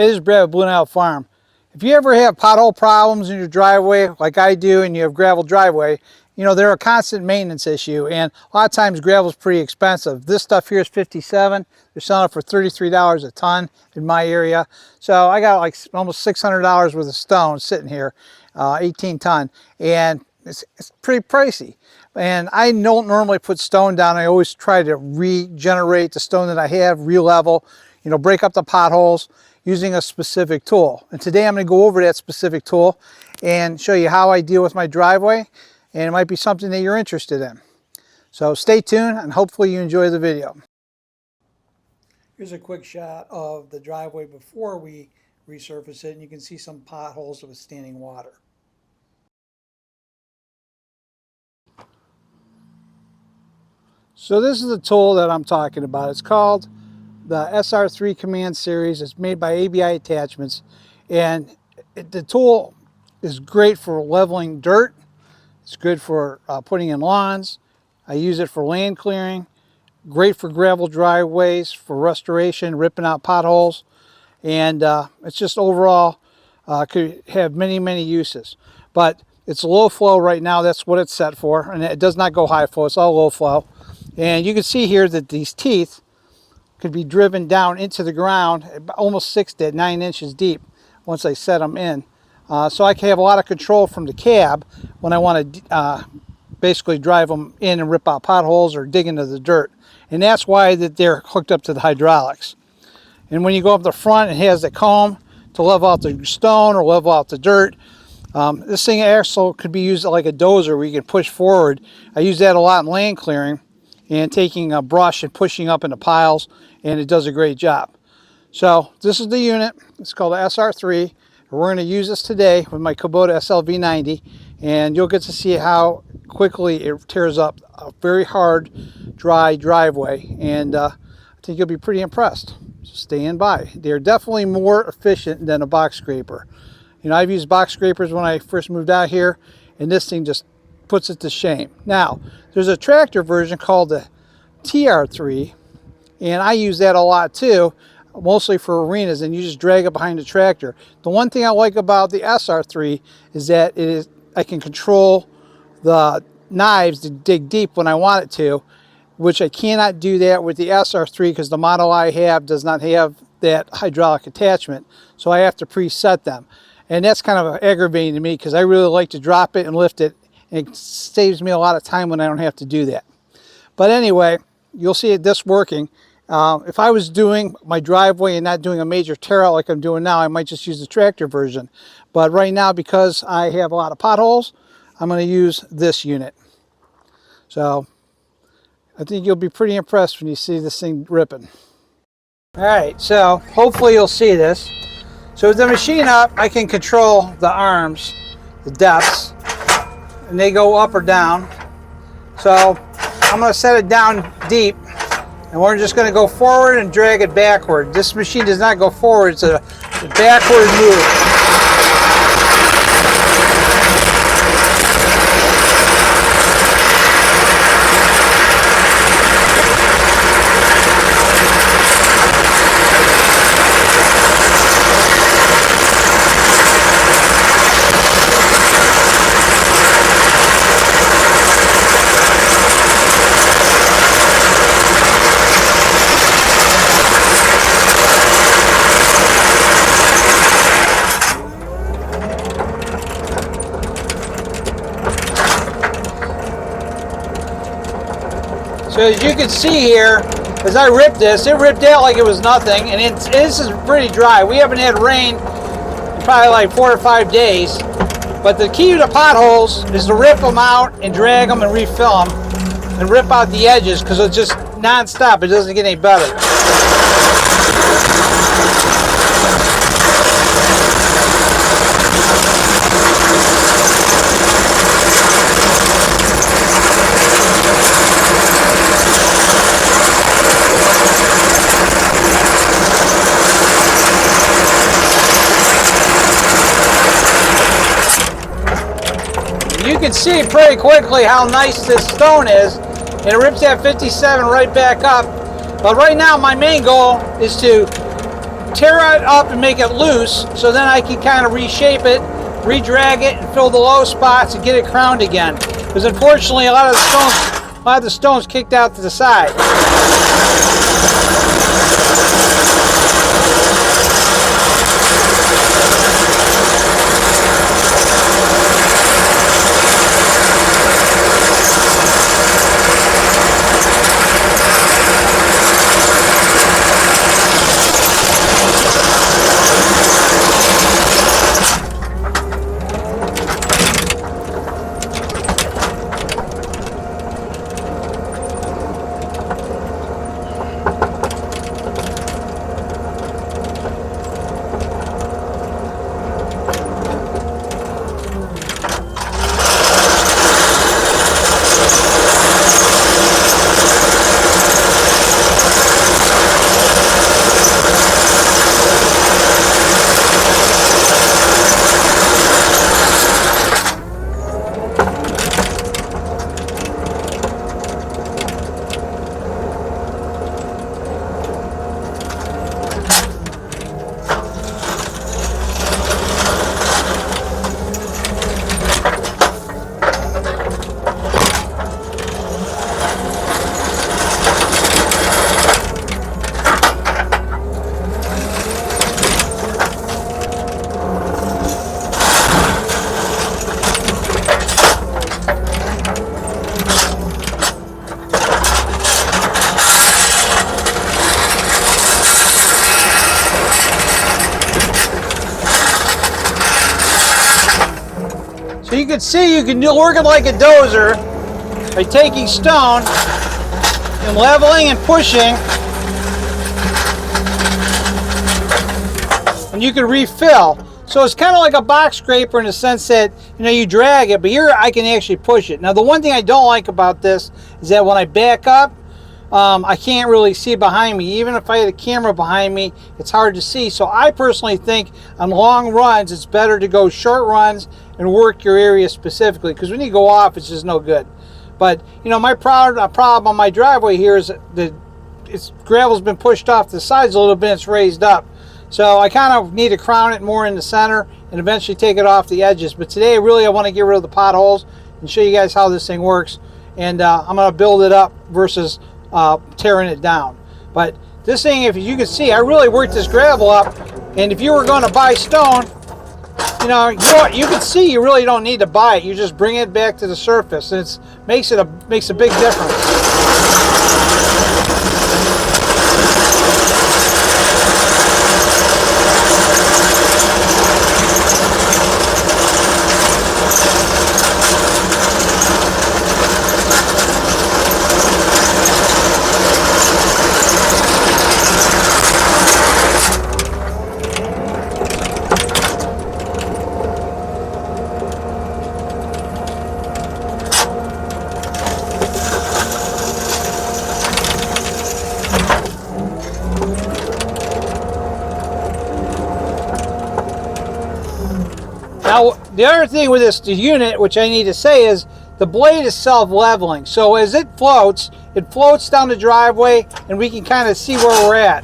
Hey, this is Brad with Blue Nile Farm. If you ever have pothole problems in your driveway, like I do, and you have gravel driveway, you know, they're a constant maintenance issue, and a lot of times gravel is pretty expensive. This stuff here is $57. They're selling it for $33 a ton in my area. So I got like almost $600 worth of stone sitting here, 18 ton, and it's pretty pricey. And I don't normally put stone down. I always try to regenerate the stone that I have, re-level, you know, break up the potholes using a specific tool. And today I'm going to go over that specific tool and show you how I deal with my driveway, and it might be something that you're interested in. So stay tuned and hopefully you enjoy the video. Here's a quick shot of the driveway before we resurface it, and you can see some potholes with standing water. So this is the tool that I'm talking about. It's called the SR3 Command Series. It's made by ABI Attachments, and the tool is great for leveling dirt. It's good for putting in lawns. I use it for land clearing. Great for gravel driveways, for restoration, ripping out potholes, and it's just overall could have many uses. But it's low flow right now. That's what it's set for, and it does not go high flow. It's all low flow. And you can see here that these teeth could be driven down into the ground, almost 6 to 9 inches deep once I set them in. So I can have a lot of control from the cab when I want to basically drive them in and rip out potholes or dig into the dirt. And that's why that they're hooked up to the hydraulics. And when you go up the front, it has the comb to level out the stone or level out the dirt. This thing also could be used like a dozer where you can push forward. I use that a lot in land clearing and taking a brush and pushing up into piles, and it does a great job. So this is the unit. It's called the SR3. We're going to use this today with my Kubota SLV 90, and you'll get to see how quickly it tears up a very hard, dry driveway, and I think you'll be pretty impressed. So stand by. They're definitely more efficient than a box scraper. You know, I've used box scrapers when I first moved out here, and this thing just puts it to shame. Now, there's a tractor version called the TR3, and I use that a lot too, mostly for arenas, and you just drag it behind the tractor. The one thing I like about the SR3 is that I can control the knives to dig deep when I want it to, which I cannot do that with the SR3 because the model I have does not have that hydraulic attachment, so I have to preset them. And that's kind of aggravating to me because I really like to drop it and lift it, and it saves me a lot of time when I don't have to do that. But anyway, you'll see this working. If I was doing my driveway and not doing a major tear out like I'm doing now, I might just use the tractor version. But right now, because I have a lot of potholes, I'm going to use this unit. So I think you'll be pretty impressed when you see this thing ripping. All right, so hopefully you'll see this. So with the machine up, I can control the arms, the depths, and they go up or down. So I'm going to set it down deep, and we're just going to go forward and drag it backward. This machine does not go forward, it's a backward move. So as you can see here, as I ripped this, it ripped out like it was nothing, and this is pretty dry. We haven't had rain in probably like 4 or 5 days, but the key to the potholes is to rip them out and drag them and refill them and rip out the edges because it's just non-stop. It doesn't get any better. You can see pretty quickly how nice this stone is, and it rips that 57 right back up. But right now my main goal is to tear it up and make it loose, so then I can kind of reshape it, re-drag it, and fill the low spots and get it crowned again. Because unfortunately, a lot of the stones kicked out to the side. So you can see you can work it like a dozer by taking stone and leveling and pushing, and you can refill. So it's kind of like a box scraper in the sense that, you know, you drag it, but here I can actually push it. Now the one thing I don't like about this is that when I back up, I can't really see behind me. Even if I had a camera behind me, it's hard to see. So I personally think on long runs, it's better to go short runs and work your area specifically, because when you go off, it's just no good. But, you know, my problem on my driveway here is that gravel's been pushed off the sides a little bit, it's raised up. So I kind of need to crown it more in the center and eventually take it off the edges. But today, really, I want to get rid of the potholes and show you guys how this thing works. And I'm going to build it up versus tearing it down. But this thing, if you can see, I really worked this gravel up. And if you were going to buy stone, you know what, you can see you really don't need to buy it. You just bring it back to the surface, and it makes a big difference. Now, the other thing with this unit, which I need to say, is the blade is self-leveling. So as it floats down the driveway, and we can kind of see where we're at.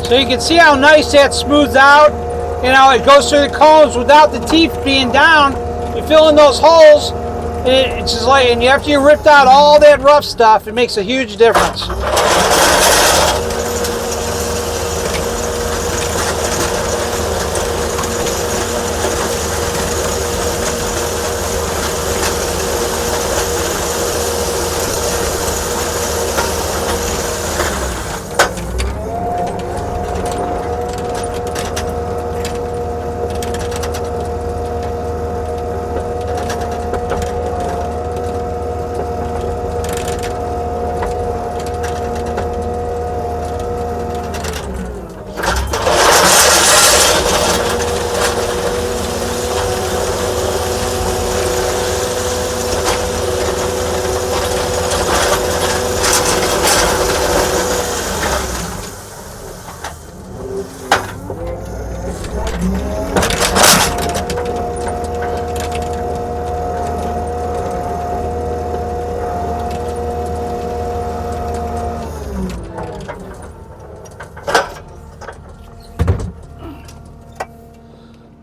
So you can see how nice that smooths out. You know, it goes through the cones without the teeth being down. You fill in those holes, and it's just like, and after you ripped out all that rough stuff, it makes a huge difference.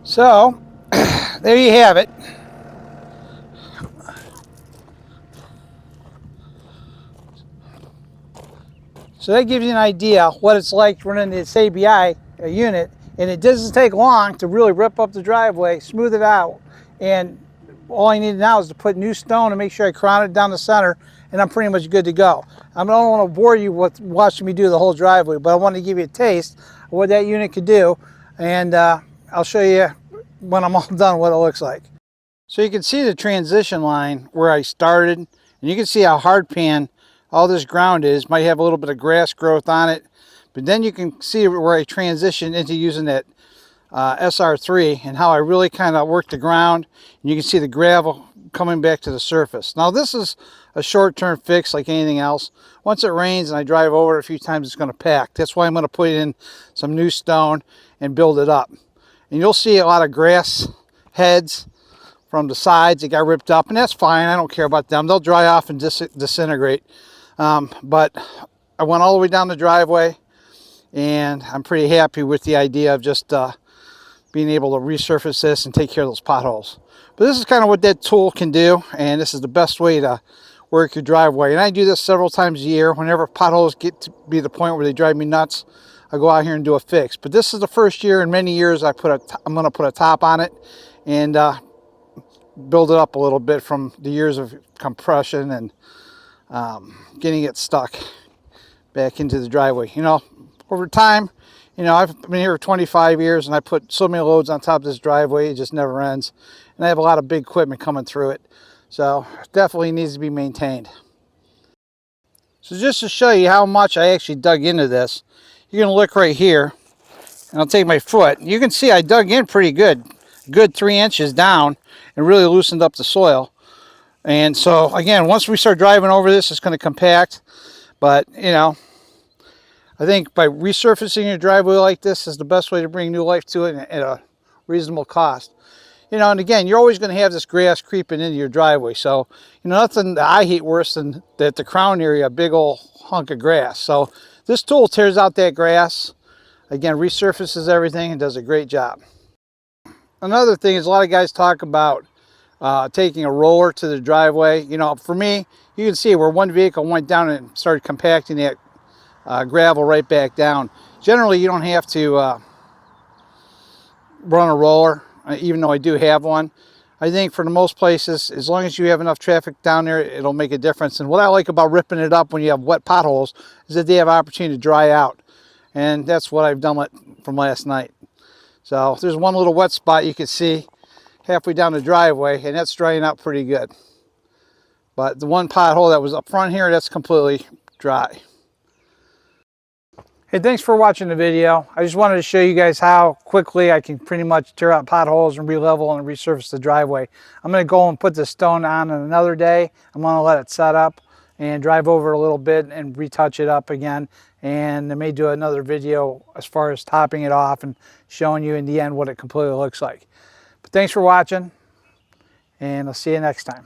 So, there you have it. So that gives you an idea what it's like running this ABI unit, and it doesn't take long to really rip up the driveway, smooth it out, and all I need now is to put new stone and make sure I crown it down the center, and I'm pretty much good to go. I don't want to bore you with watching me do the whole driveway, but I want to give you a taste of what that unit could do, and I'll show you when I'm all done what it looks like. So you can see the transition line where I started, and you can see how hard pan all this ground is. Might have a little bit of grass growth on it, but then you can see where I transitioned into using that SR3 and how I really kind of worked the ground, and you can see the gravel coming back to the surface. Now this is a short-term fix like anything else. Once it rains and I drive over it a few times, it's going to pack. That's why I'm going to put in some new stone and build it up. And you'll see a lot of grass heads from the sides that got ripped up, and that's fine. I don't care about them. They'll dry off and disintegrate. But I went all the way down the driveway, and I'm pretty happy with the idea of just being able to resurface this and take care of those potholes. But this is kind of what that tool can do, and this is the best way to work your driveway. And I do this several times a year. Whenever potholes get to be the point where they drive me nuts, I go out here and do a fix. But this is the first year in many years I'm going to put a top on it and build it up a little bit from the years of compression and getting it stuck back into the driveway. You know, over time, you know, I've been here for 25 years and I put so many loads on top of this driveway, it just never ends. And I have a lot of big equipment coming through it. So it definitely needs to be maintained. So just to show you how much I actually dug into this, you're going to look right here, and I'll take my foot. You can see I dug in pretty good 3 inches down, and really loosened up the soil. And so again, once we start driving over this, it's going to compact. But you know, I think by resurfacing your driveway like this is the best way to bring new life to it at a reasonable cost. You know, and again, you're always going to have this grass creeping into your driveway. So, you know, nothing that I hate worse than that the crown area, a big old hunk of grass. So this tool tears out that grass, again, resurfaces everything and does a great job. Another thing is a lot of guys talk about taking a roller to the driveway. You know, for me, you can see where one vehicle went down and started compacting that gravel right back down. Generally, you don't have to run a roller, even though I do have one. I think for the most places, as long as you have enough traffic down there, it'll make a difference. And what I like about ripping it up when you have wet potholes is that they have opportunity to dry out. And that's what I've done from last night. So if there's one little wet spot you can see halfway down the driveway, and that's drying out pretty good. But the one pothole that was up front here, that's completely dry. Hey, thanks for watching the video. I just wanted to show you guys how quickly I can pretty much tear out potholes and re-level and resurface the driveway. I'm going to go and put the stone on another day. I'm going to let it set up and drive over a little bit and retouch it up again. And I may do another video as far as topping it off and showing you in the end what it completely looks like. But thanks for watching, and I'll see you next time.